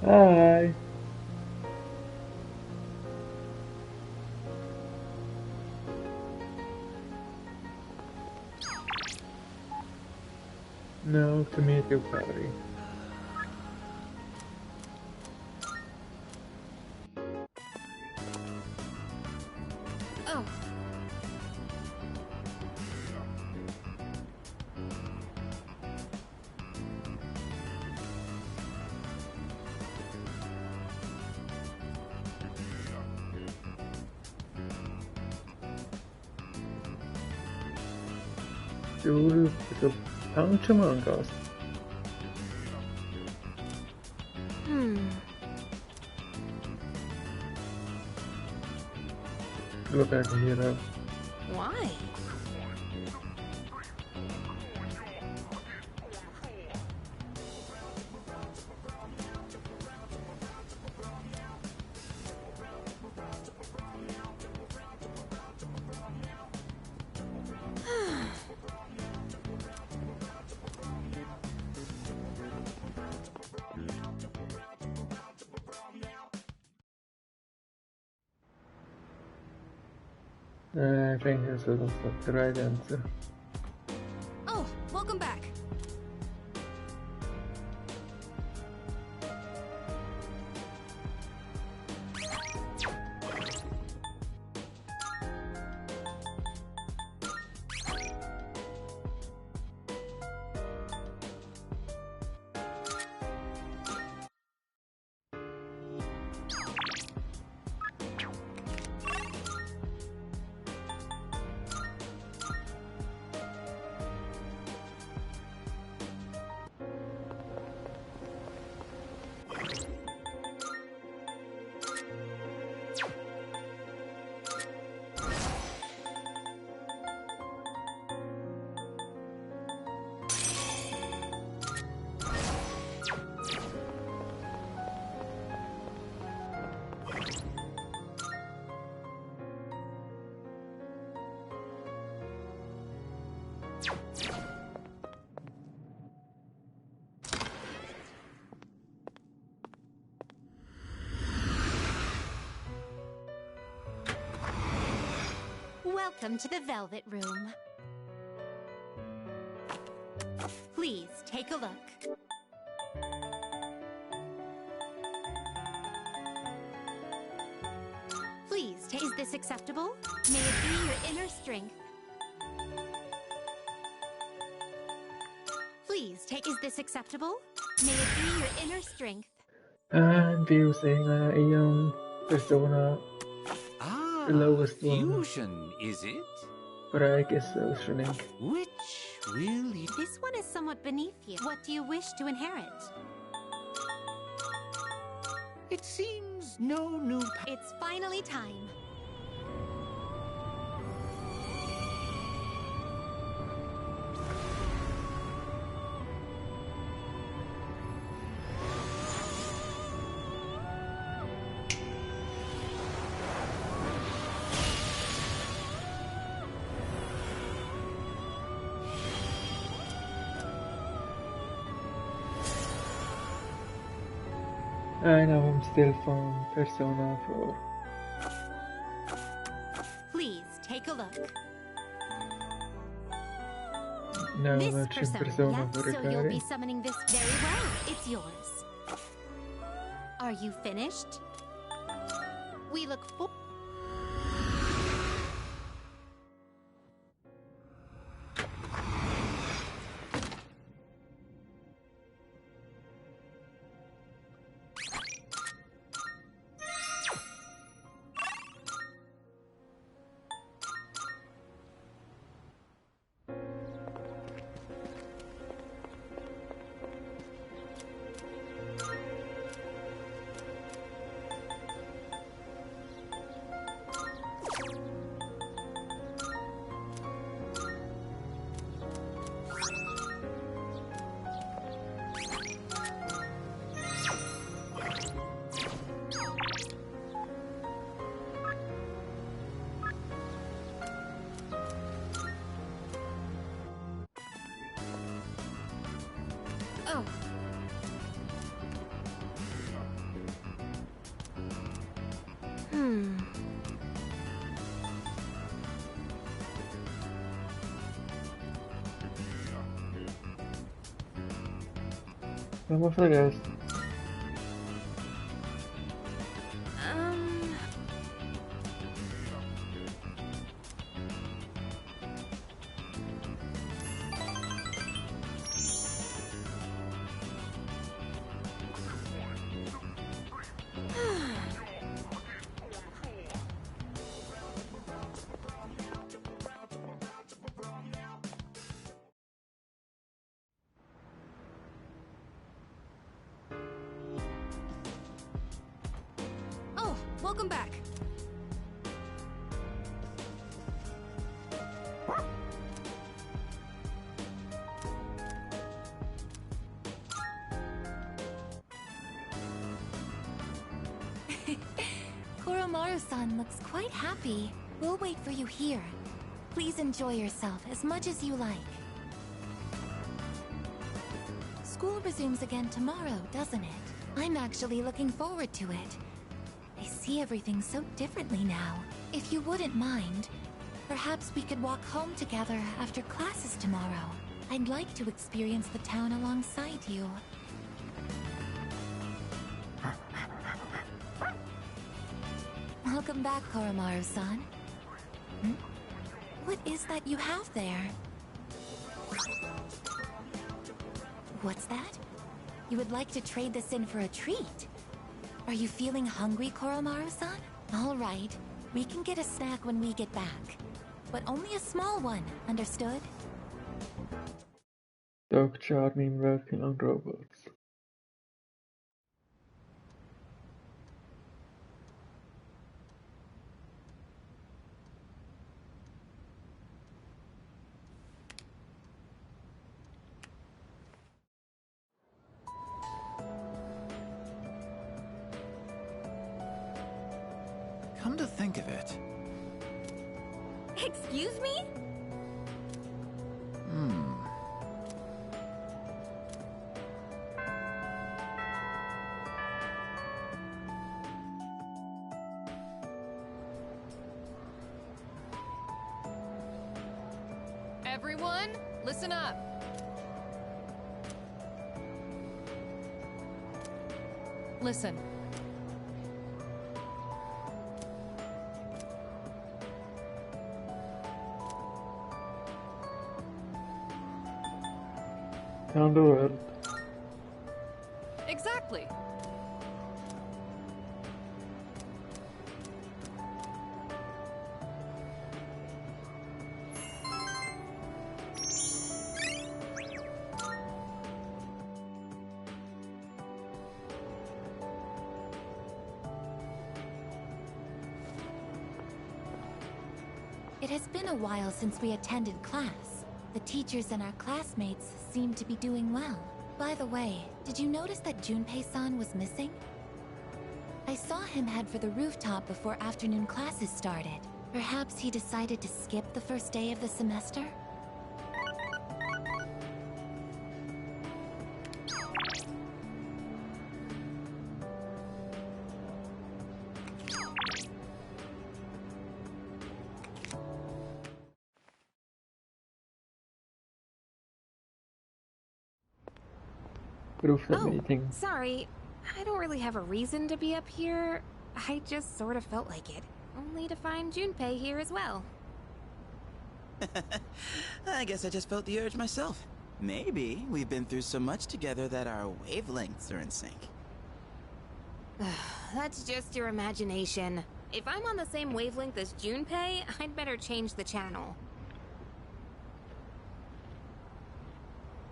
Hi. No tomato curry. Oh, Du bist auf Pangchamangas. hmm. Look at the hero. Why? I think this was the right answer. Oh, welcome back. Welcome to the Velvet Room. Please take a look. Please, is this acceptable? May it be your inner strength. Please take, is this acceptable? May it be your inner strength. And using iyong persona, the lowest one. Fusion, is it? But I guess so, Shrink. Which will you... This one is somewhat beneath you. What do you wish to inherit? It seems no new... It's finally time. I know I'm still from Persona 4. Please take a look. Now This much in persona, Persona yeah? 4 So you'll be Ikari. summoning this very well. It's yours. Are you finished? We look forward. Vamos a ver. Oh, welcome back. Koromaru-san looks quite happy. We'll wait for you here. Please enjoy yourself as much as you like. School resumes again tomorrow, doesn't it? I'm actually looking forward to it. I see everything so differently now. If you wouldn't mind, perhaps we could walk home together after classes tomorrow. I'd like to experience the town alongside you. Welcome back, Koromaru-san. What is that you have there? What's that? You would like to trade this in for a treat? Are you feeling hungry, Koromaru-san? All right, we can get a snack when we get back. But only a small one, understood? Dog Charming working on robots. Come to think of it. Excuse me? Everyone, listen up. Listen. Down the world. Exactly. It has been a while since we attended class. The teachers and our classmates seem to be doing well. By the way, did you notice that Junpei-san was missing? I saw him head for the rooftop before afternoon classes started. Perhaps he decided to skip the first day of the semester? Proof of meeting. Sorry, I don't really have a reason to be up here. I just sort of felt like it. Only to find Junpei here as well. I guess I just felt the urge myself. Maybe we've been through so much together that our wavelengths are in sync. That's just your imagination. If I'm on the same wavelength as Junpei, I'd better change the channel.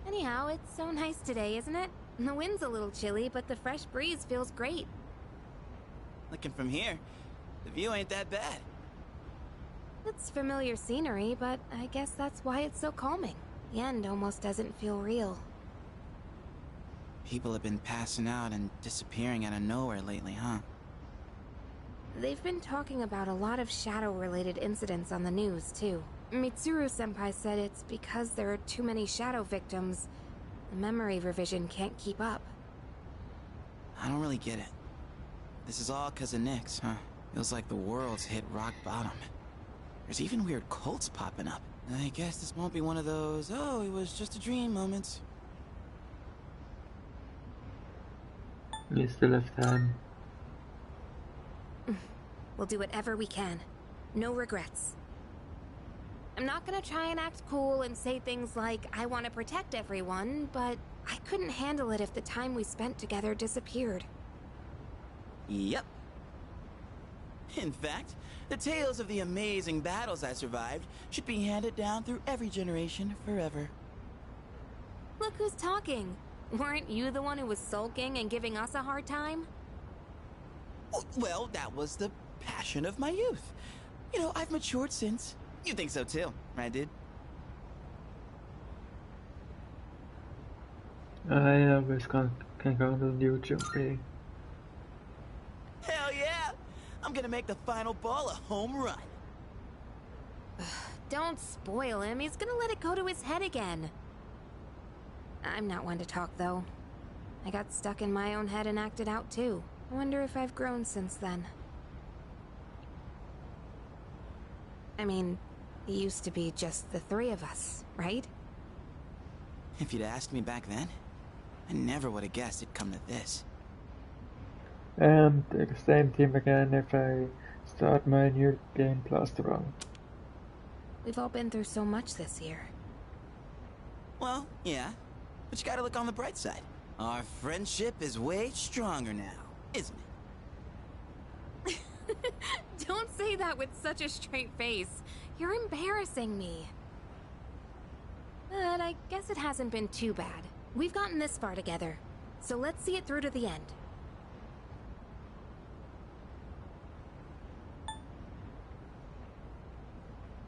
Anyhow, it's so nice today, isn't it? The wind's a little chilly, but the fresh breeze feels great. Looking from here, the view ain't that bad. It's familiar scenery, but I guess that's why it's so calming. The end almost doesn't feel real. People have been passing out and disappearing out of nowhere lately, huh? They've been talking about a lot of shadow-related incidents on the news, too. Mitsuru-senpai said it's because there are too many shadow victims. The memory revision can't keep up. I don't really get it. This is all 'cause of Nyx, huh? Feels like the world's hit rock bottom. There's even weird cults popping up. I guess this won't be one of those, oh, it was just a dream moments. You still have time. We'll do whatever we can. No regrets. I'm not gonna try and act cool and say things like, I want to protect everyone, but I couldn't handle it if the time we spent together disappeared. Yep. In fact, the tales of the amazing battles I survived should be handed down through every generation forever. Look who's talking. Weren't you the one who was sulking and giving us a hard time? Well, that was the passion of my youth. You know, I've matured since. You think so too, right, dude? I always can count on you, Junpei. Hell yeah! I'm gonna make the final ball a home run. Don't spoil him. He's gonna let it go to his head again. I'm not one to talk, though. I got stuck in my own head and acted out, too. I wonder if I've grown since then. I mean, it used to be just the three of us, right? If you'd asked me back then, I never would have guessed it'd come to this. And the same team again if I start my new game plus round. We've all been through so much this year. Well, yeah. But you gotta look on the bright side. Our friendship is way stronger now, isn't it? Don't say that with such a straight face. You're embarrassing me. But I guess it hasn't been too bad. We've gotten this far together. So let's see it through to the end.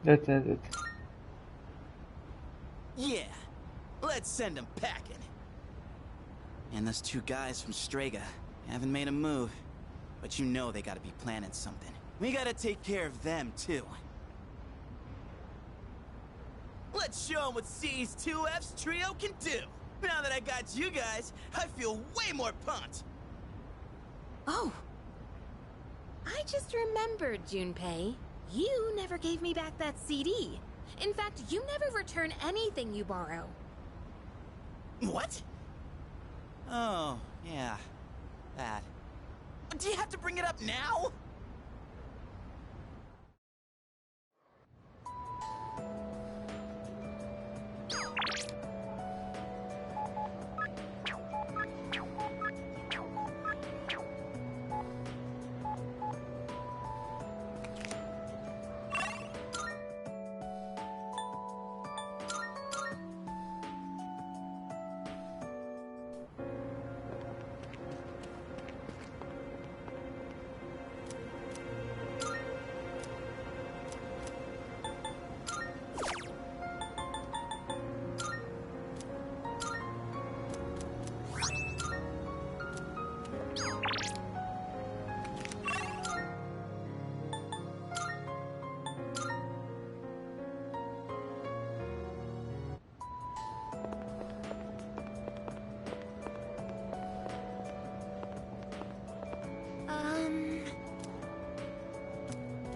Let's end it. Yeah. Let's send them packing. And those two guys from Strega haven't made a move. But you know they gotta be planning something. We gotta take care of them, too. Let's show them what C's 2F's trio can do. Now that I got you guys, I feel way more pumped. Oh. I just remembered, Junpei. You never gave me back that CD. In fact, you never return anything you borrow. What? Oh, yeah. That. Do you have to bring it up now?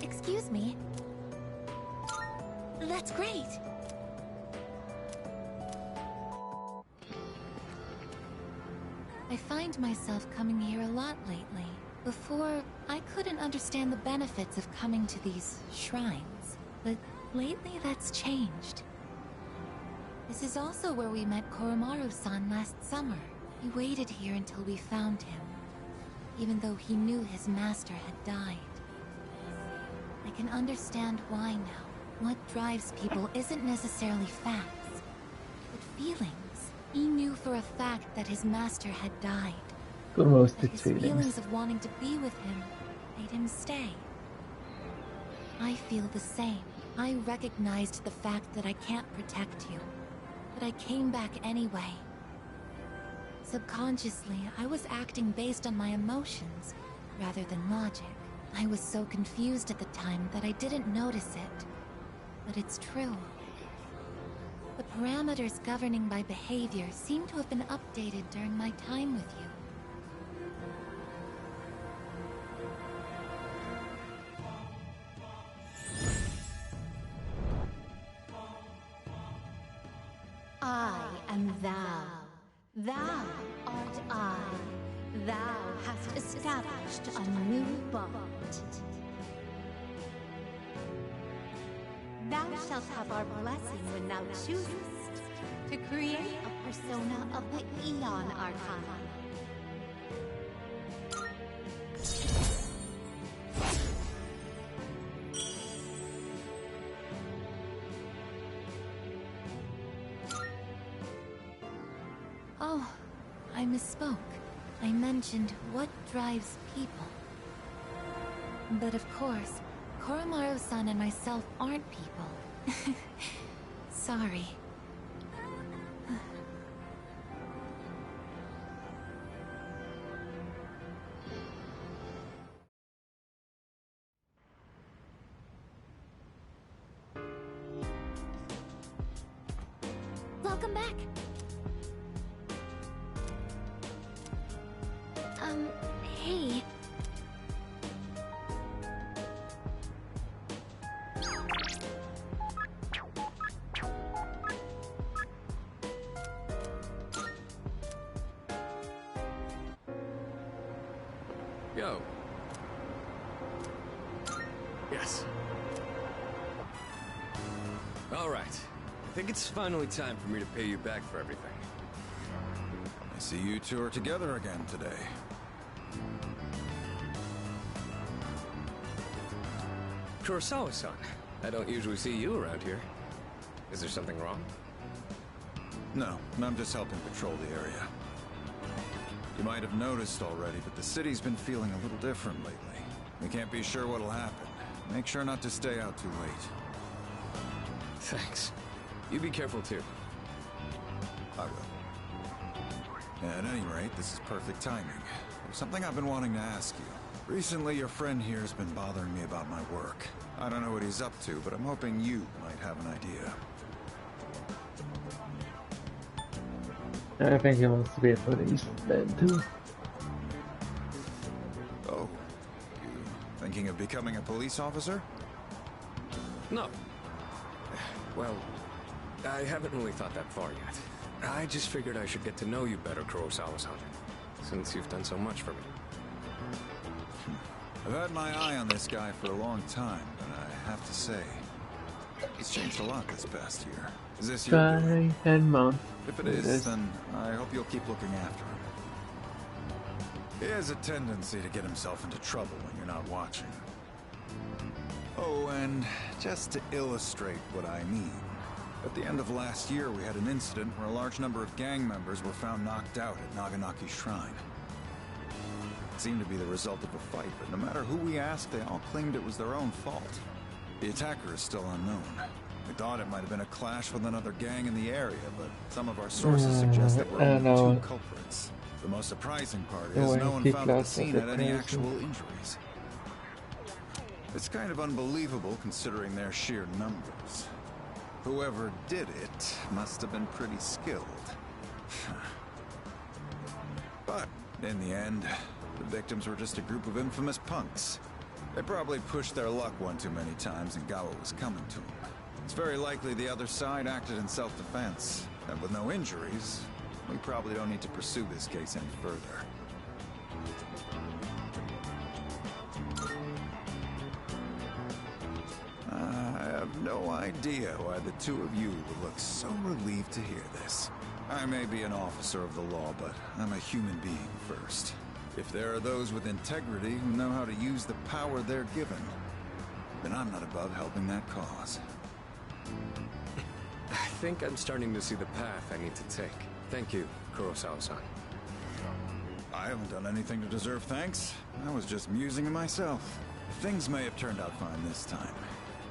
Excuse me. That's great. I find myself coming here a lot lately. Before, I couldn't understand the benefits of coming to these shrines. But lately that's changed. This is also where we met Koromaru-san last summer. He waited here until we found him, even though he knew his master had died. I can understand why now. What drives people isn't necessarily facts, but feelings. He knew for a fact that his master had died. Almost But its his feelings feelings. of wanting to be with him made him stay. I feel the same. I recognized the fact that I can't protect you, but I came back anyway. Subconsciously, I was acting based on my emotions rather than logic. I was so confused at the time that I didn't notice it. But it's true. The parameters governing my behavior seem to have been updated during my time with you. Thou art I. Thou hast established a new bond. Thou shalt have our blessing when thou choosest to create a persona of the Eon Arcana. Oh, I misspoke. I mentioned what drives people. But of course, Koromaru-san and myself aren't people. Sorry. Welcome back. Hey. Yo. Yes. All right. I think it's finally time for me to pay you back for everything. I see you two are together again today. Kurosawa-san, I don't usually see you around here. Is there something wrong? No, I'm just helping patrol the area. You might have noticed already, but the city's been feeling a little different lately. We can't be sure what'll happen. Make sure not to stay out too late. Thanks. You be careful too. I will. At any rate, this is perfect timing. There's something I've been wanting to ask you. Recently, your friend here has been bothering me about my work. I don't know what he's up to, but I'm hoping you might have an idea. I think he wants to be a policeman too. Oh, you thinking of becoming a police officer? No. Well, I haven't really thought that far yet. I just figured I should get to know you better, Kurosawa-san, since you've done so much for me. I've had my eye on this guy for a long time, but I have to say, he's changed a lot this past year. Is this your doing? 10 months. If it is, then I hope you'll keep looking after him. He has a tendency to get himself into trouble when you're not watching. Oh, and just to illustrate what I mean, at the end of last year we had an incident where a large number of gang members were found knocked out at Naganaki Shrine. It seemed to be the result of a fight, but no matter who we asked, they all claimed it was their own fault. The attacker is still unknown. We thought it might have been a clash with another gang in the area, but some of our sources suggest that we're only two culprits. The most surprising part is no one found at the scene had any actual injuries. It's kind of unbelievable considering their sheer numbers. Whoever did it must have been pretty skilled. But in the end, the victims were just a group of infamous punks. They probably pushed their luck one too many times and got what was coming to them. It's very likely the other side acted in self-defense. And with no injuries, we probably don't need to pursue this case any further. I have no idea why the two of you would look so relieved to hear this. I may be an officer of the law, but I'm a human being first. If there are those with integrity who know how to use the power they're given, then I'm not above helping that cause. I think I'm starting to see the path I need to take. Thank you, Kurosawa-san. I haven't done anything to deserve thanks. I was just musing to myself. Things may have turned out fine this time,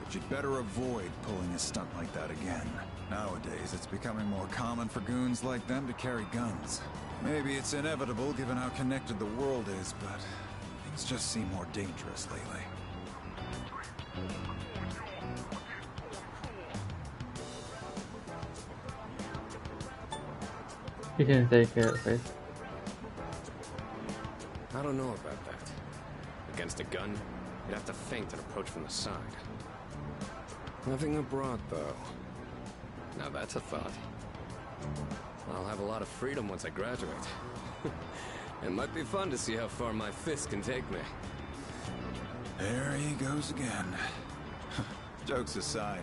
but you'd better avoid pulling a stunt like that again. Nowadays, it's becoming more common for goons like them to carry guns. Maybe it's inevitable given how connected the world is, but things just seem more dangerous lately. You can take care of it. I don't know about that. Against a gun, you'd have to feint and approach from the side. Nothing abroad, though. Now that's a thought. I'll have a lot of freedom once I graduate. It might be fun to see how far my fist can take me. There he goes again. Jokes aside,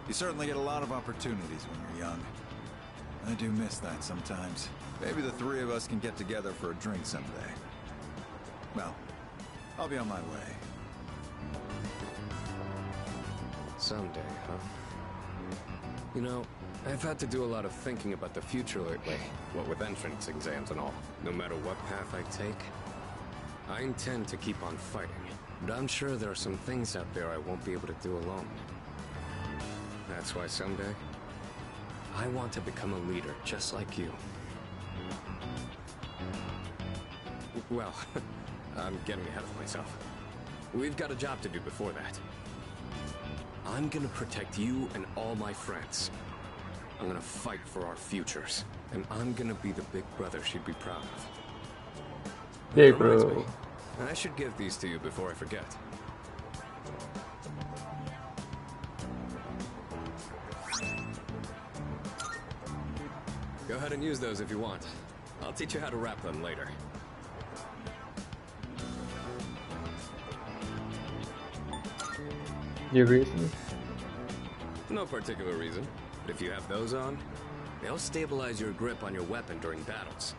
you certainly get a lot of opportunities when you're young. I do miss that sometimes. Maybe the three of us can get together for a drink someday. Well, I'll be on my way. Someday, huh? You know, I've had to do a lot of thinking about the future lately, what with entrance exams and all. No matter what path I take, I intend to keep on fighting. But I'm sure there are some things out there I won't be able to do alone. That's why someday, I want to become a leader just like you. Well, I'm getting ahead of myself. We've got a job to do before that. I'm gonna protect you and all my friends. I'm gonna fight for our futures. And I'm gonna be the big brother she'd be proud of. Big Reminds bro. me, I should give these to you before I forget. Go ahead and use those if you want. I'll teach you how to wrap them later. Your reason? No particular reason, but if you have those on, they'll stabilize your grip on your weapon during battles.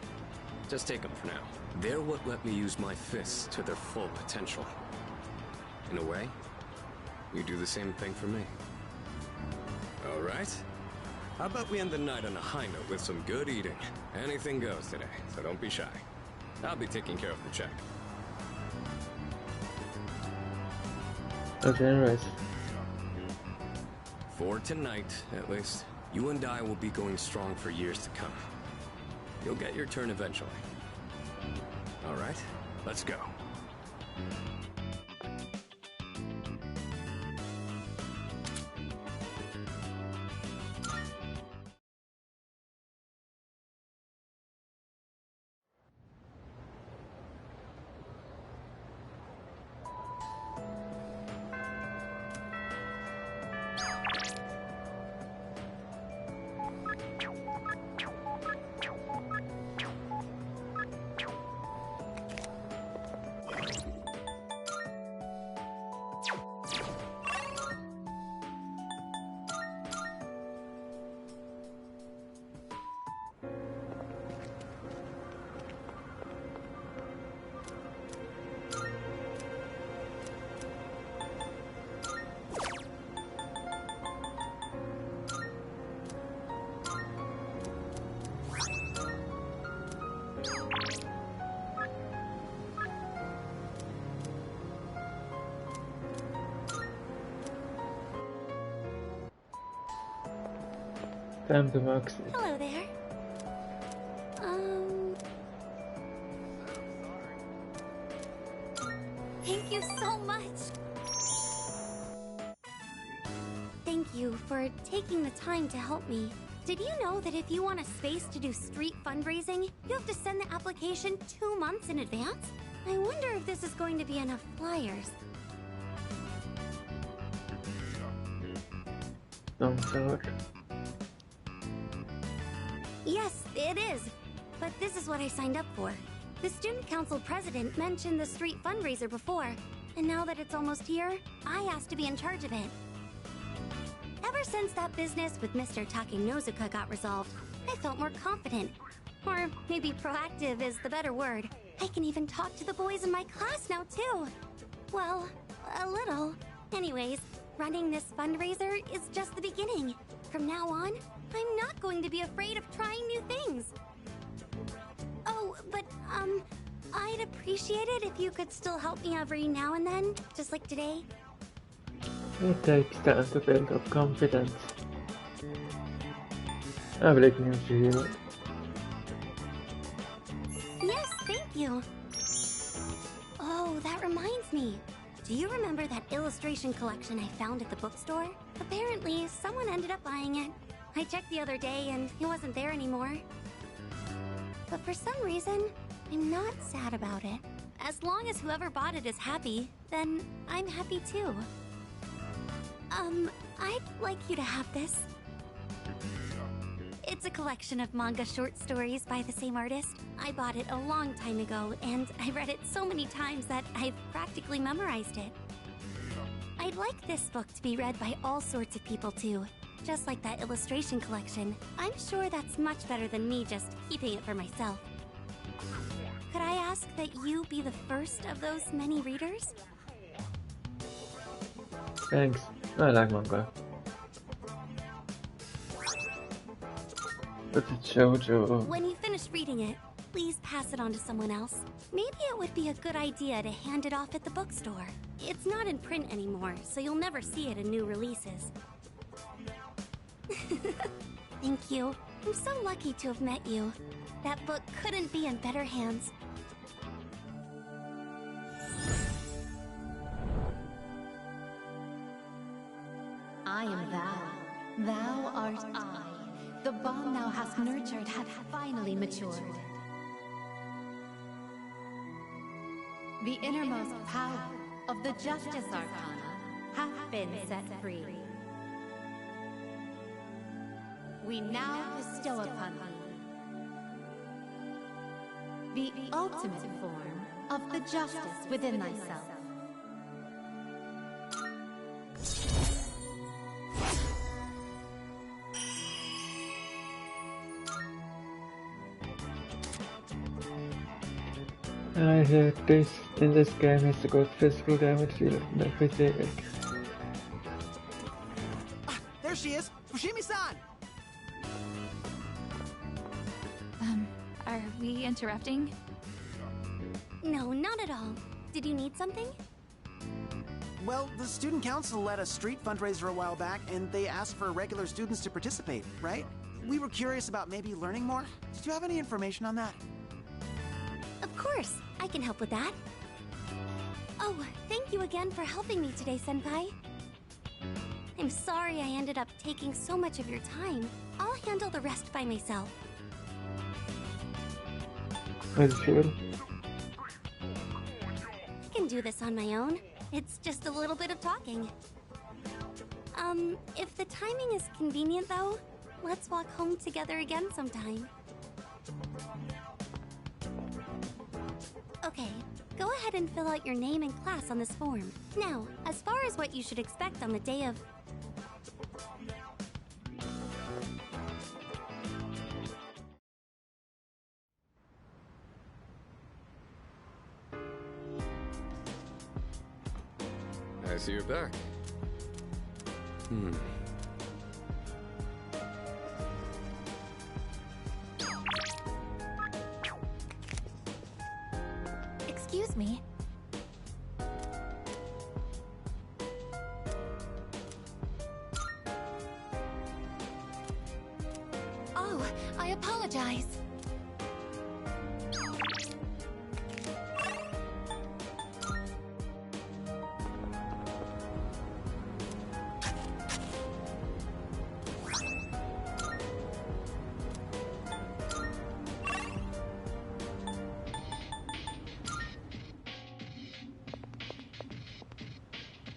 Just take them for now. They're what let me use my fists to their full potential. In a way, you do the same thing for me. All right? How about we end the night on a high note with some good eating? Anything goes today, so don't be shy. I'll be taking care of the check. Okay, anyways. For tonight, at least, you and I will be going strong for years to come. You'll get your turn eventually. All right, let's go. Time to max it. Hello there. Thank you so much. Thank you for taking the time to help me. Did you know that if you want a space to do street fundraising, you have to send the application 2 months in advance? I wonder if this is going to be enough flyers. Don't start. Yes, it is. But this is what I signed up for. The student council president mentioned the street fundraiser before, and now that it's almost here, I asked to be in charge of it. Ever since that business with Mr. Takenozuka got resolved, I felt more confident. Or maybe proactive is the better word. I can even talk to the boys in my class now, too. Well, a little. Anyways, running this fundraiser is just the beginning. From now on, I'm not going to be afraid of trying new things. Oh, but, I'd appreciate it if you could still help me every now and then, just like today. It takes time to build up confidence. Everything is real. Yes, thank you. Oh, that reminds me. Do you remember that illustration collection I found at the bookstore? Apparently, someone ended up buying it. I checked the other day and it wasn't there anymore. But for some reason, I'm not sad about it. As long as whoever bought it is happy, then I'm happy too. I'd like you to have this. It's a collection of manga short stories by the same artist. I bought it a long time ago, and I read it so many times that I've practically memorized it. I'd like this book to be read by all sorts of people too, just like that illustration collection. I'm sure that's much better than me just keeping it for myself. Could I ask that you be the first of those many readers? Thanks. I like manga. But it's shoujo. When you finish reading it, please pass it on to someone else. Maybe it would be a good idea to hand it off at the bookstore. It's not in print anymore, so you'll never see it in new releases. Thank you. I'm so lucky to have met you. That book couldn't be in better hands. I am thou. Thou art I. The bond thou hast nurtured hath finally matured. The innermost power of the Justice Arcana hath been set free. We now bestow upon thee the ultimate form of the justice within thyself. I heard this in this game has a good physical damage dealer, everything. There she is! Fushimi-san! Are we interrupting? No, not at all. Did you need something? Well, the student council led a street fundraiser a while back, and they asked for regular students to participate, right? We were curious about maybe learning more. Did you have any information on that? Of course, I can help with that. Oh, thank you again for helping me today, Senpai. I'm sorry I ended up taking so much of your time. I'll handle the rest by myself. Are you sure? I can do this on my own. It's just a little bit of talking. If the timing is convenient though, let's walk home together again sometime. Okay, go ahead and fill out your name and class on this form. Now, as far as what you should expect on the day of... I see you're back. Excuse me. Oh, I apologize.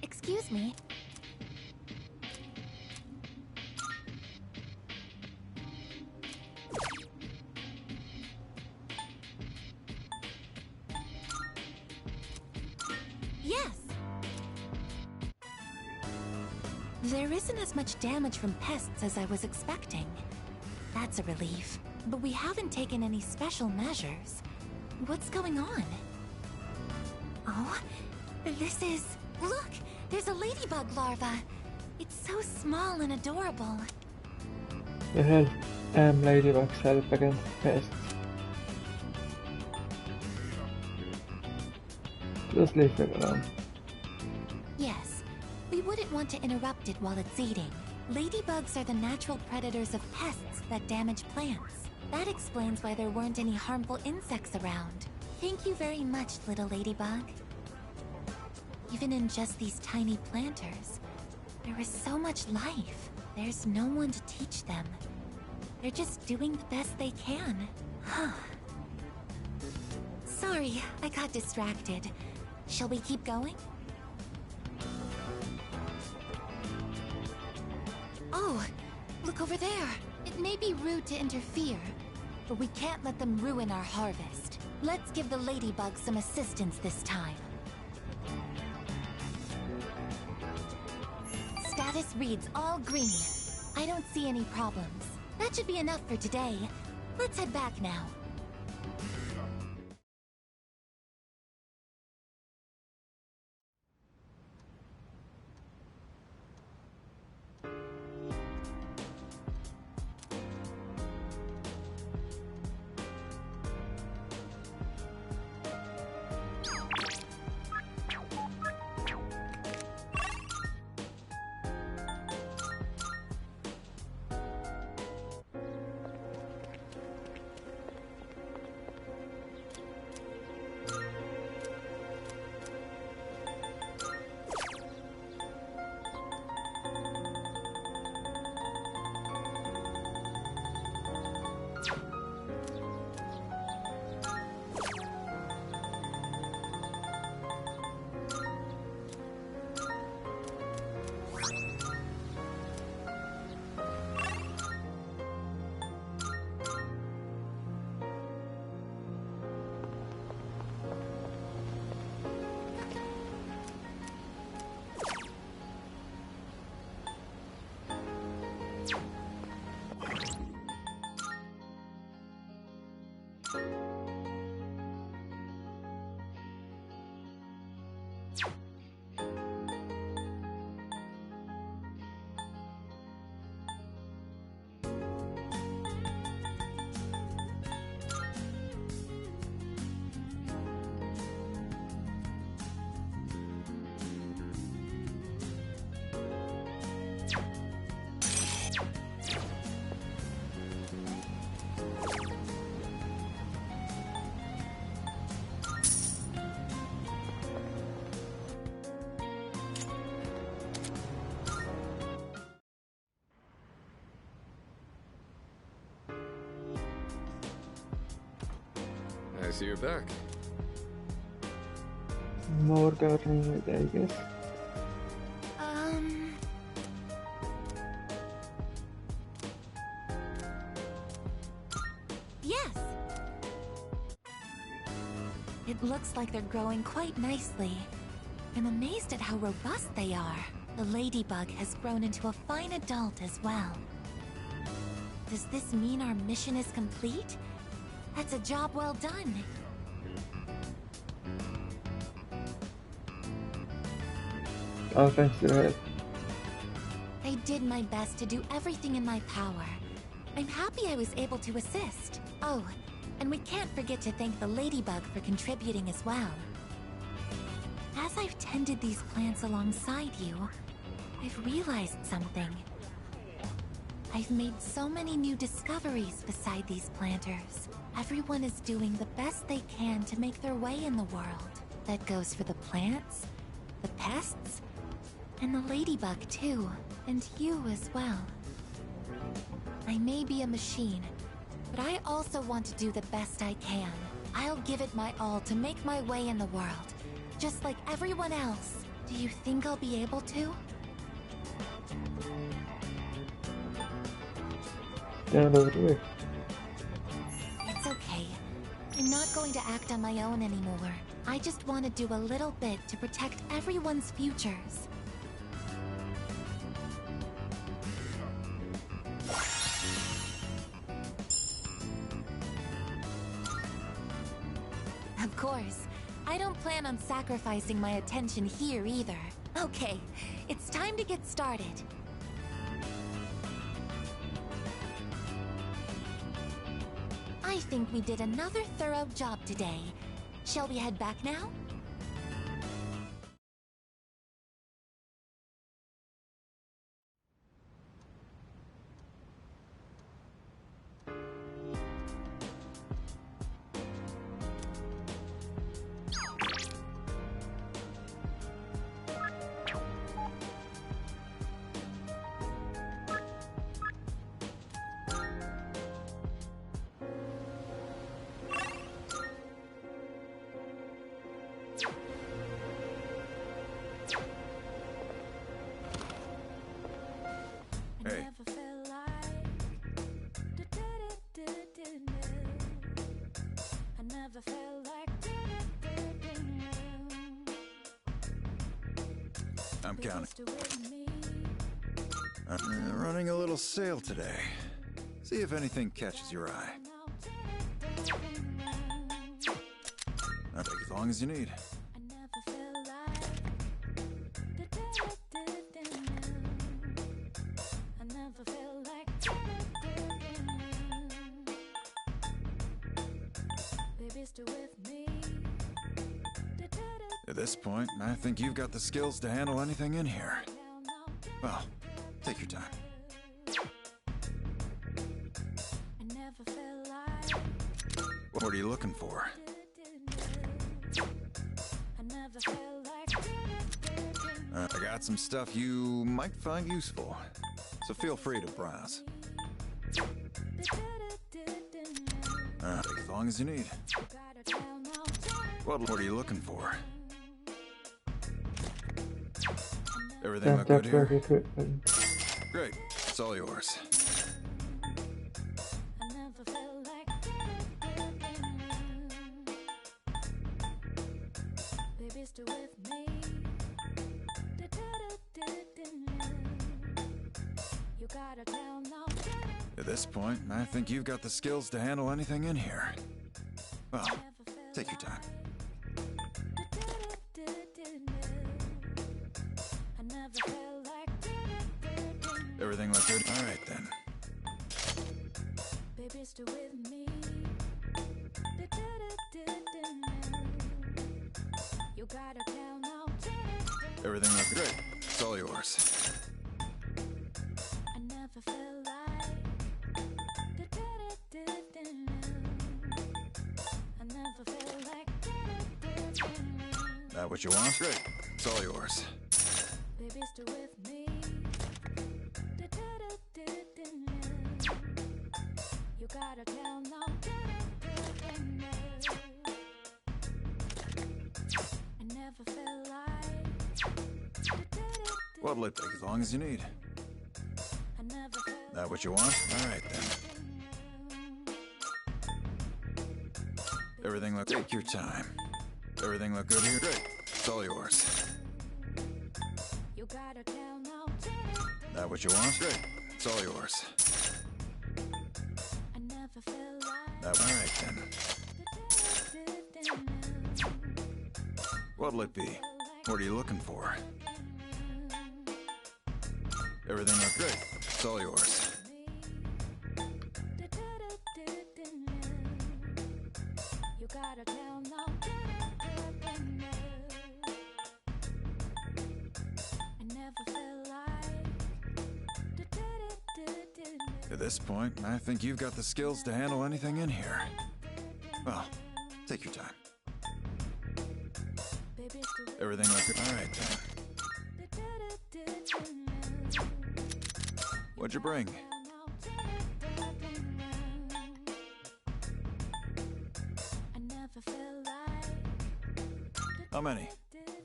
Excuse me. Yes. There isn't as much damage from pests as I was expecting. That's a relief. But we haven't taken any special measures. What's going on? Oh, this is... Look! There's a ladybug larva. It's so small and adorable. The hell? Ladybugs help against pests. Just leave it alone. Yes, we wouldn't want to interrupt it while it's eating. Ladybugs are the natural predators of pests that damage plants. That explains why there weren't any harmful insects around. Thank you very much, little ladybug. Even in just these tiny planters, there is so much life. There's no one to teach them. They're just doing the best they can. Huh. Sorry, I got distracted. Shall we keep going? Oh, look over there. It It may be rude to interfere, but we can't let them ruin our harvest. Let's give the Ladybug some assistance this time. Status reads all green. I don't see any problems. That should be enough for today. Let's head back now. I see you're back. More gardening, I guess. Yes. It looks like they're growing quite nicely. I'm amazed at how robust they are. The Ladybug has grown into a fine adult as well. Does this mean our mission is complete? That's a job well done. Oh, thanks to that. I did my best to do everything in my power. I'm happy I was able to assist. Oh, and we can't forget to thank the Ladybug for contributing as well. As I've tended these plants alongside you, I've realized something. I've made so many new discoveries beside these planters. Everyone is doing the best they can to make their way in the world. That goes for the plants, the pests, and the Ladybug too, and you as well. I may be a machine, but I also want to do the best I can. I'll give it my all to make my way in the world, just like everyone else. Do you think I'll be able to? Down over the way. It's okay. I'm not going to act on my own anymore. I just want to do a little bit to protect everyone's futures. Of course, I don't plan on sacrificing my attention here either. Okay, it's time to get started. I think we did another thorough job today. Shall we head back now? I'm counting. Running a little sale today. See if anything catches your eye. I'll take as long as you need. At this point, I think you've got the skills to handle anything in here. Well, take your time. What are you looking for? I got some stuff you might find useful, so feel free to browse. Take as long as you need. What are you looking for? Everything look good here? Great, it's all yours. At this point, I think you've got the skills to handle anything in here. Well, take your time. Everything look good? All right, then. Everything look great. It's all yours. That what you want? Great. It's all yours. What'll it take as long as you need? That what you want? All right, then. Everything look... Take your time. Everything look good here? Great. It's all yours. That what you want? Great. It's all yours. That all right, then. What'll it be? What are you looking for? Everything look great. It's all yours. At this point, I think you've got the skills to handle anything in here. Well, take your time. Everything look good? All right, then. What'd you bring? How many?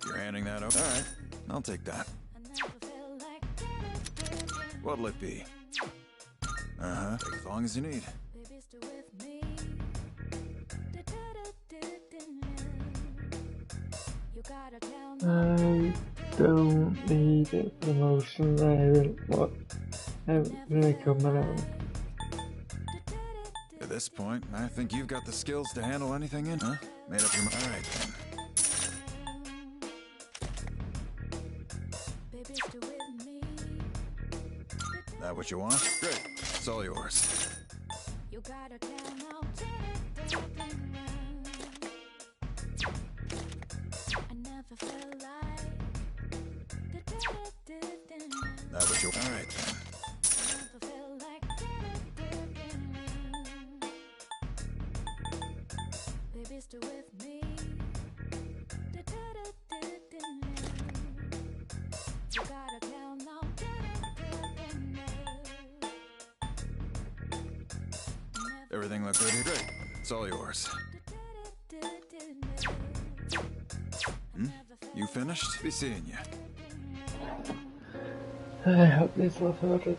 You're handing that over? All right, I'll take that. What'll it be? Take as long as you need. I don't need a promotion. I really come around. At this point, I think you've got the skills to handle anything in. Huh? Made up your mind. All right, then. That what you want? Great. It's all yours. That what you... All right, then. Everything look good here? Great. It's all yours. You finished? Be seeing you. I hope this was worth it.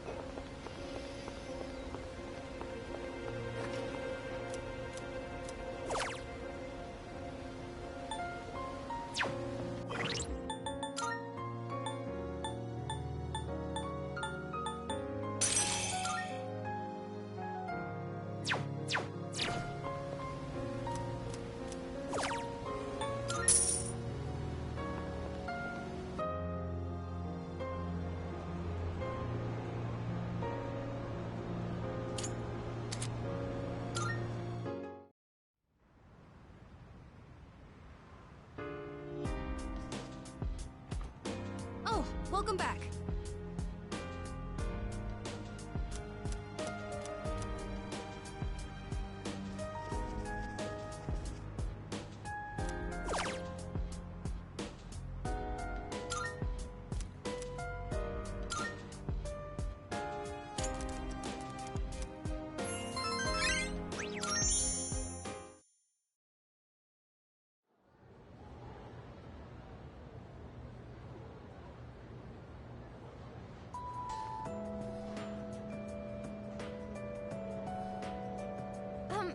Oh, welcome back.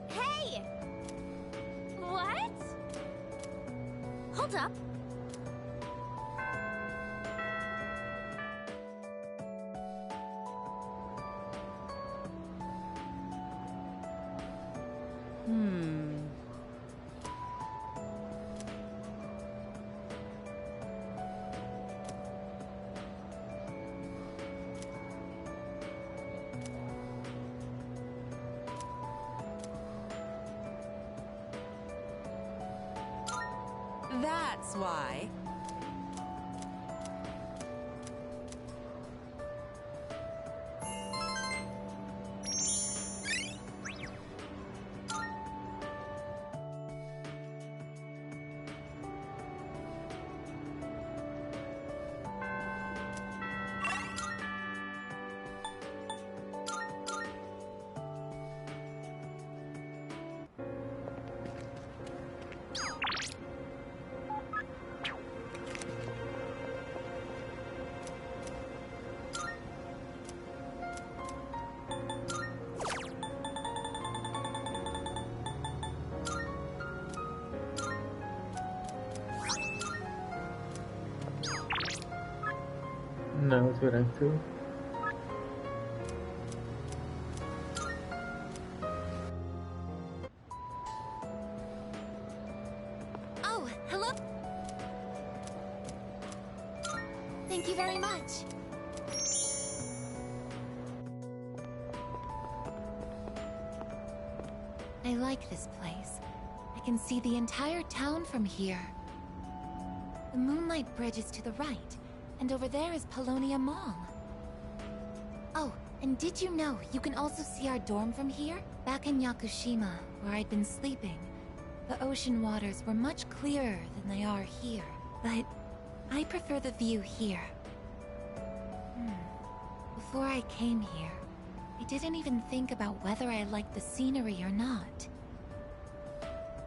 Hey! What? Hold up. That's why. Now it's what I'm through. Oh, hello. Thank you very much. I like this place. I can see the entire town from here. The Moonlight Bridge is to the right, and over there is Paulownia Mall. Oh, and did you know you can also see our dorm from here? Back in Yakushima, where I'd been sleeping, the ocean waters were much clearer than they are here. But I prefer the view here. Before I came here, I didn't even think about whether I liked the scenery or not.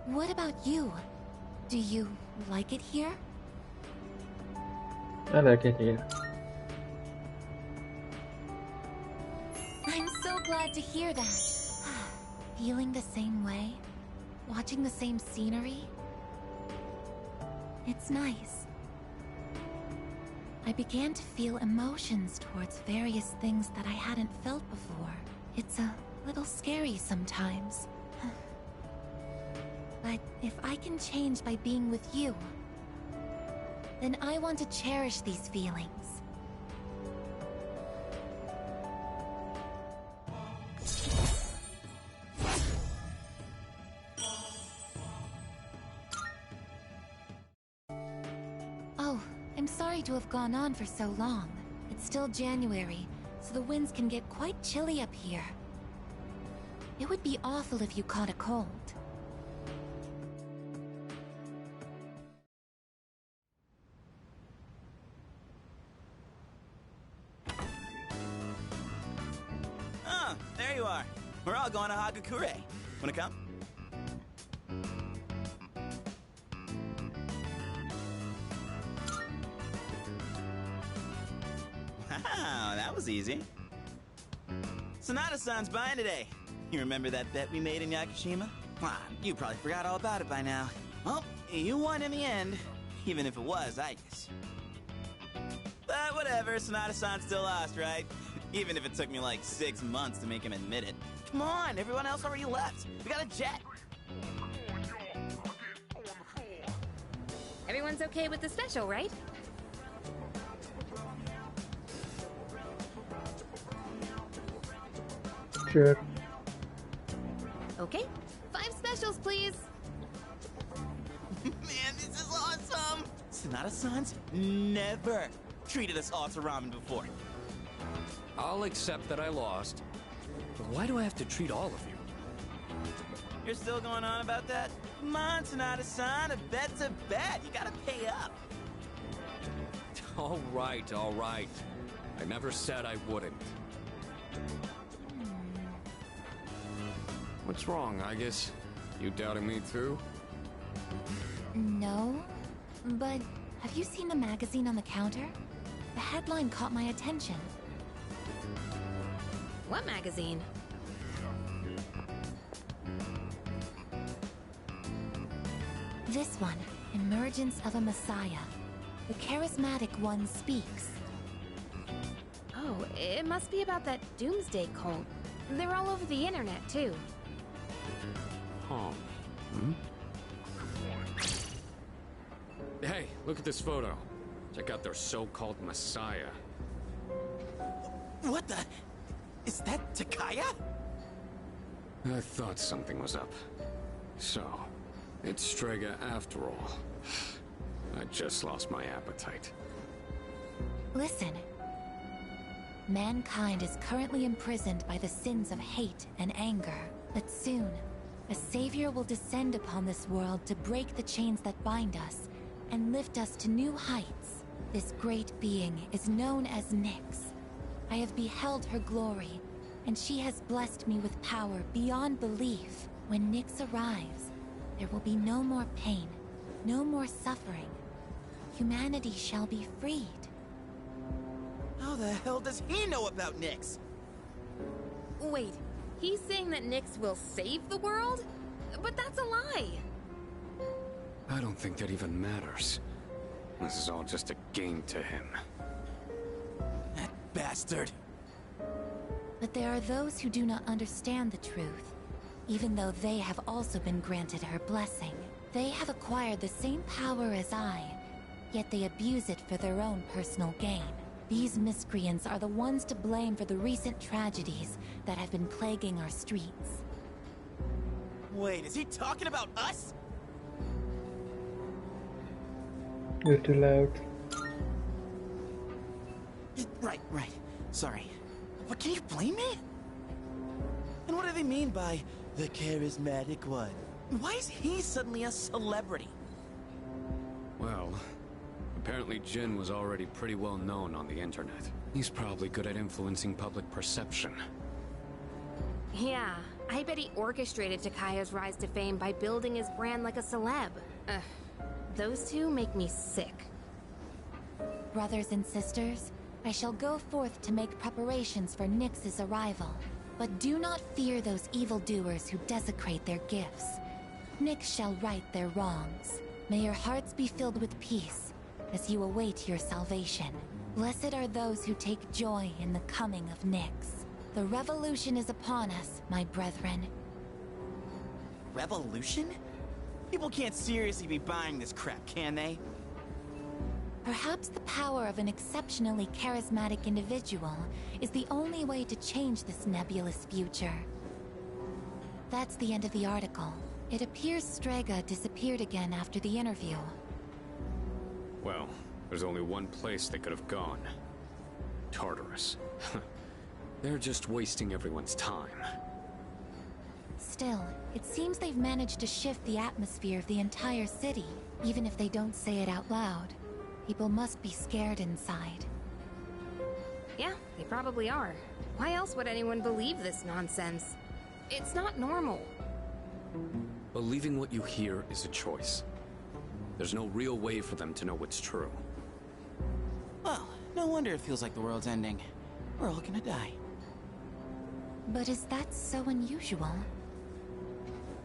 What about you? Do you like it here? I like it here. I'm so glad to hear that. Feeling the same way? Watching the same scenery? It's nice. I began to feel emotions towards various things that I hadn't felt before. It's a little scary sometimes. But if I can change by being with you, then I want to cherish these feelings. Oh, I'm sorry to have gone on for so long. It's still January, so the winds can get quite chilly up here. It would be awful if you caught a cold. Oh, there you are. We're all going to Hagakure. Wanna come? Wow, that was easy. Sonata-san's buying today. You remember that bet we made in Yakushima? Well, you probably forgot all about it by now. Well, you won in the end, even if it was Aikus. But whatever, Sonata-san still lost, right? Even if it took me like 6 months to make him admit it. Come on, everyone else already left. We got a jet. Everyone's okay with the special, right? Sure. Okay. 5 specials, please. Man, this is awesome! Sonata-san's never treated us all to ramen before. I'll accept that I lost. But why do I have to treat all of you? You're still going on about that? Come on, Tsunade-san, a bet's a bet. You gotta pay up. All right, all right. I never said I wouldn't. What's wrong, Aigis? You doubting me too? No, but have you seen the magazine on the counter? The headline caught my attention. What magazine? This one, Emergence of a Messiah. The charismatic one speaks. Oh, it must be about that Doomsday cult. They're all over the internet, too. Huh. Hey, look at this photo. Check out their so-called Messiah. What the? Is that Takaya? I thought something was up. So, it's Strega after all. I just lost my appetite. Listen. Mankind is currently imprisoned by the sins of hate and anger. But soon, a savior will descend upon this world to break the chains that bind us and lift us to new heights. This great being is known as Nyx. I have beheld her glory, and she has blessed me with power beyond belief. When Nyx arrives, there will be no more pain, no more suffering. Humanity shall be freed. How the hell does he know about Nyx? Wait, he's saying that Nyx will save the world? But that's a lie! I don't think that even matters. This is all just a game to him. That bastard. But there are those who do not understand the truth, even though they have also been granted her blessing. They have acquired the same power as I, yet they abuse it for their own personal gain. These miscreants are the ones to blame for the recent tragedies that have been plaguing our streets. Wait, is he talking about us? You're too loud. Right. Sorry. But can you blame me? And what do they mean by the charismatic one? Why is he suddenly a celebrity? Well, apparently Jin was already pretty well known on the internet. He's probably good at influencing public perception. Yeah, I bet he orchestrated Takaya's rise to fame by building his brand like a celeb. Those two make me sick. Brothers and sisters, I shall go forth to make preparations for Nyx's arrival. But do not fear those evildoers who desecrate their gifts. Nyx shall right their wrongs. May your hearts be filled with peace as you await your salvation. Blessed are those who take joy in the coming of Nyx. The revolution is upon us, my brethren. Revolution? People can't seriously be buying this crap, can they? Perhaps the power of an exceptionally charismatic individual is the only way to change this nebulous future. That's the end of the article. It appears Strega disappeared again after the interview. Well, there's only one place they could have gone. Tartarus. They're just wasting everyone's time. Still, it seems they've managed to shift the atmosphere of the entire city. Even if they don't say it out loud, people must be scared inside. Yeah, they probably are. Why else would anyone believe this nonsense? It's not normal. Believing what you hear is a choice. There's no real way for them to know what's true. Well, no wonder it feels like the world's ending. We're all gonna die. But is that so unusual?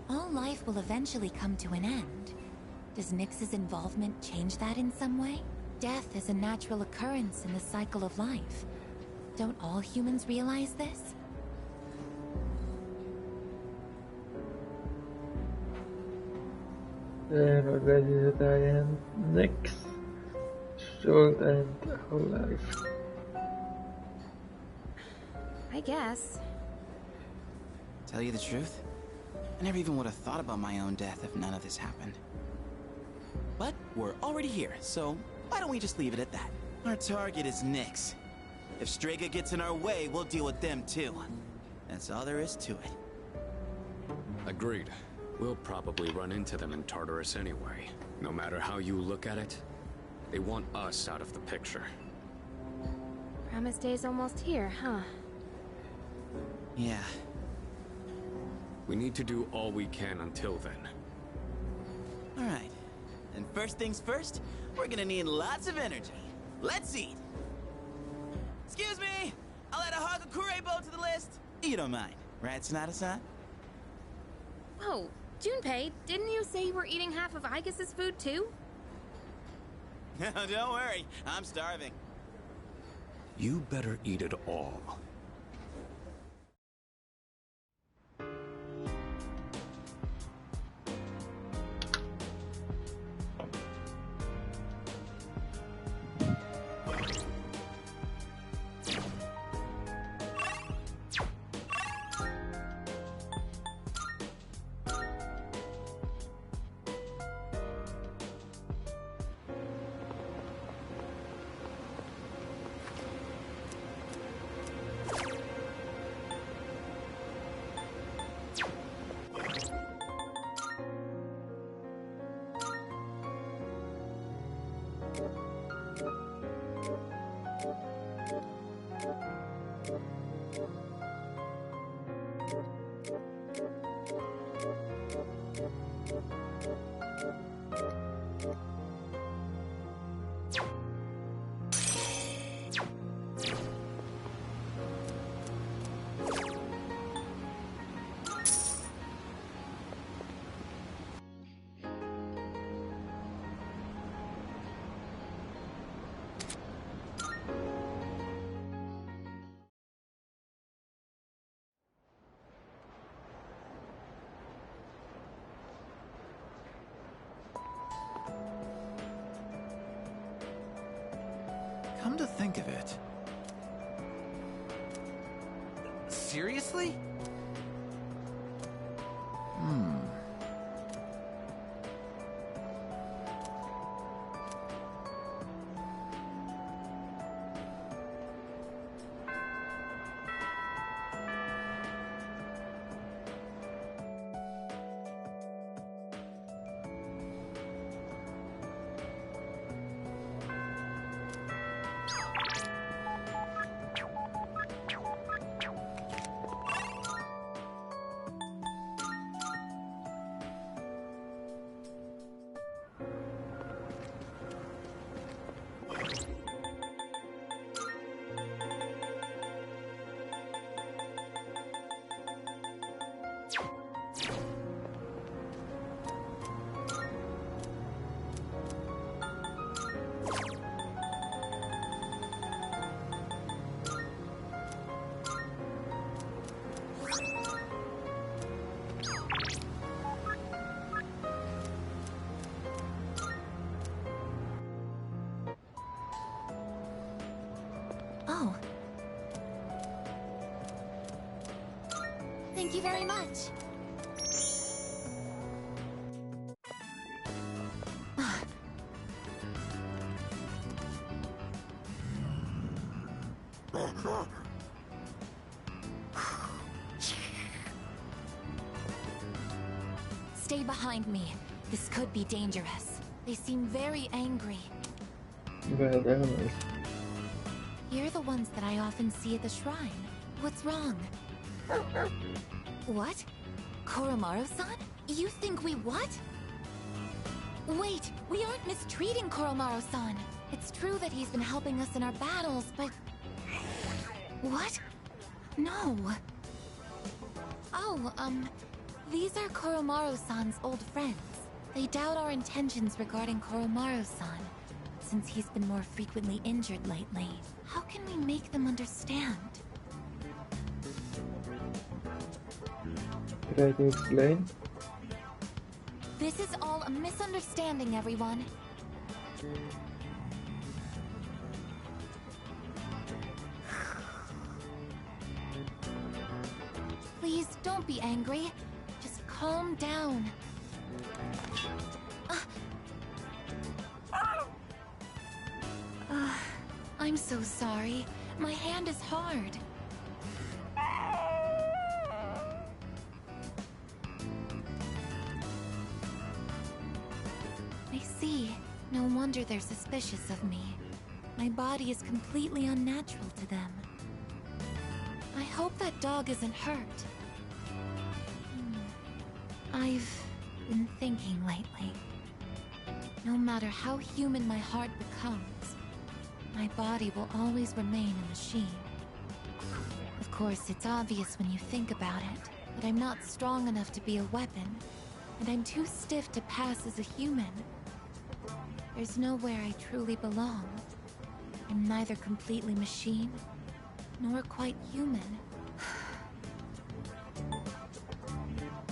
All life will eventually come to an end. Does Nyx's involvement change that in some way? Death is a natural occurrence in the cycle of life. Don't all humans realize this? And already that I am Nyx should end her life. I guess. Tell you the truth, I never even would have thought about my own death if none of this happened. But we're already here, so why don't we just leave it at that? Our target is Nyx. If Strega gets in our way, we'll deal with them too. That's all there is to it. Agreed. We'll probably run into them in Tartarus anyway. No matter how you look at it, they want us out of the picture. Promise Day's almost here, huh? Yeah. We need to do all we can until then. Alright. And first things first, we're gonna need lots of energy. Let's eat! Excuse me! I'll add a Hagakure bow to the list! You don't mind, right, Sonata-san? Whoa, Junpei, didn't you say you were eating half of Aigis' food too? Don't worry, I'm starving. You better eat it all. Come to think of it. Seriously? Oh. Thank you very much. Stay behind me. This could be dangerous. They seem very angry. Well, anyways. You're the ones that I often see at the shrine. What's wrong? What? Koromaru-san? You think we what? Wait, we aren't mistreating Koromaru-san. It's true that he's been helping us in our battles, but... What? No. Oh, these are Koromaru-san's old friends. They doubt our intentions regarding Koromaru-san, since he's been more frequently injured lately. How can we make them understand? Try to explain. This is all a misunderstanding, everyone. Please don't be angry. Just calm down. I'm so sorry. My hand is hard. I see. No wonder they're suspicious of me. My body is completely unnatural to them. I hope that dog isn't hurt. I've been thinking lately. No matter how human my heart becomes, my body will always remain a machine. Of course, it's obvious when you think about it, but I'm not strong enough to be a weapon, and I'm too stiff to pass as a human. There's nowhere I truly belong. I'm neither completely machine, nor quite human.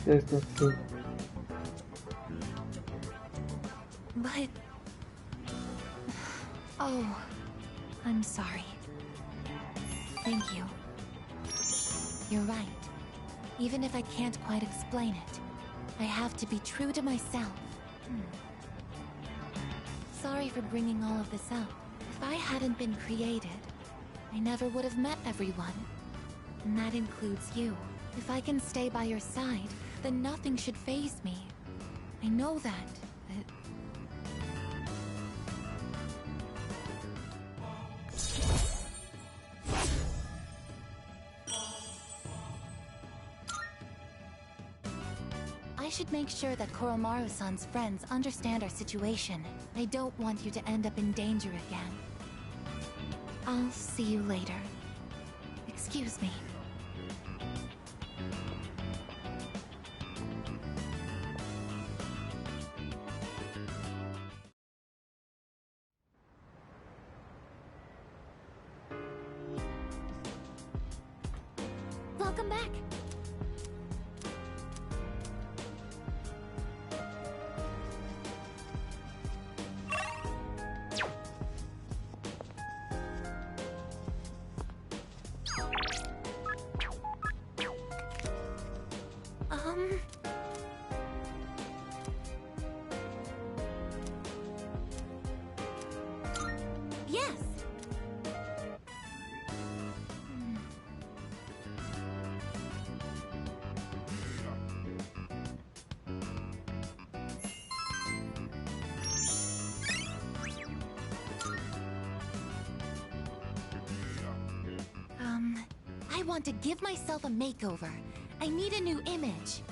Yes, that's true. But... Oh, I'm sorry. Thank you. You're right. Even if I can't quite explain it, I have to be true to myself. Sorry for bringing all of this up. If I hadn't been created, I never would have met everyone. And that includes you. If I can stay by your side, then nothing should faze me. I know that, but... I should make sure that Koromaru-san's friends understand our situation. I don't want you to end up in danger again. I'll see you later. Excuse me. Welcome back. Yes! I want to give myself a makeover. I need a new image.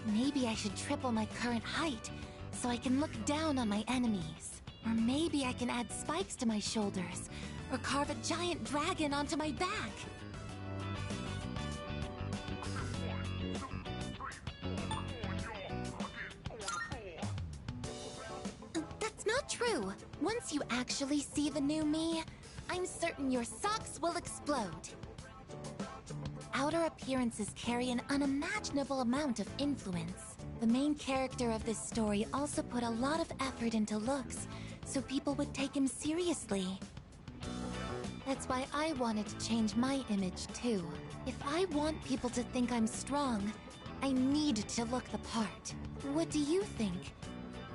Maybe I should triple my current height, so I can look down on my enemies. Or maybe I can add spikes to my shoulders, or carve a giant dragon onto my back. That's not true. Once you actually see the new me, I'm certain your socks will explode. Outer appearances carry an unimaginable amount of influence. The main character of this story also put a lot of effort into looks, so people would take him seriously. That's why I wanted to change my image too. If I want people to think I'm strong, I need to look the part. What do you think?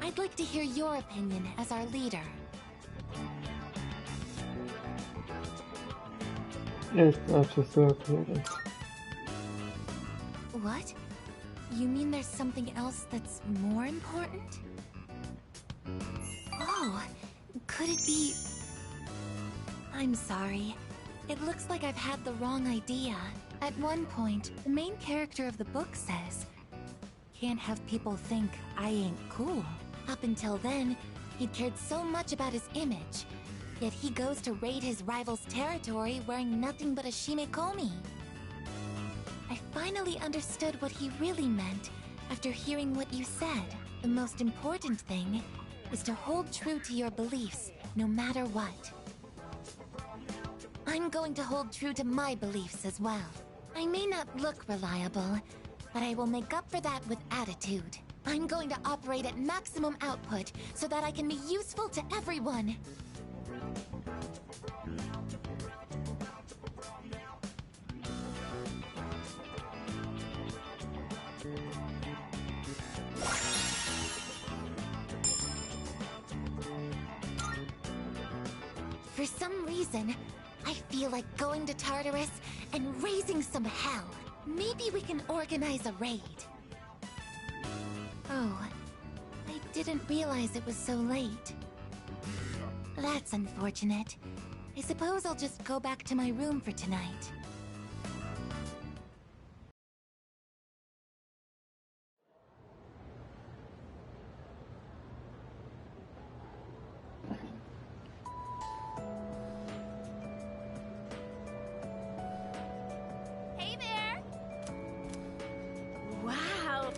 I'd like to hear your opinion as our leader. Yes, that's just so appearance. What? You mean there's something else that's more important? Oh, could it be... I'm sorry. It looks like I've had the wrong idea. At one point, the main character of the book says, "Can't have people think I ain't cool." Up until then, he'd cared so much about his image, yet he goes to raid his rival's territory wearing nothing but a shimekomi. I finally understood what he really meant after hearing what you said. The most important thing is to hold true to your beliefs, no matter what. I'm going to hold true to my beliefs as well. I may not look reliable, but I will make up for that with attitude. I'm going to operate at maximum output so that I can be useful to everyone. For some reason, I feel like going to Tartarus and raising some hell. Maybe we can organize a raid. Oh, I didn't realize it was so late. That's unfortunate. I suppose I'll just go back to my room for tonight. Hey there! Wow!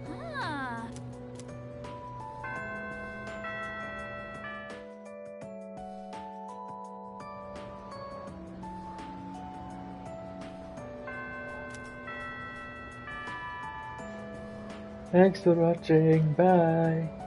Huh. Thanks for watching. Bye.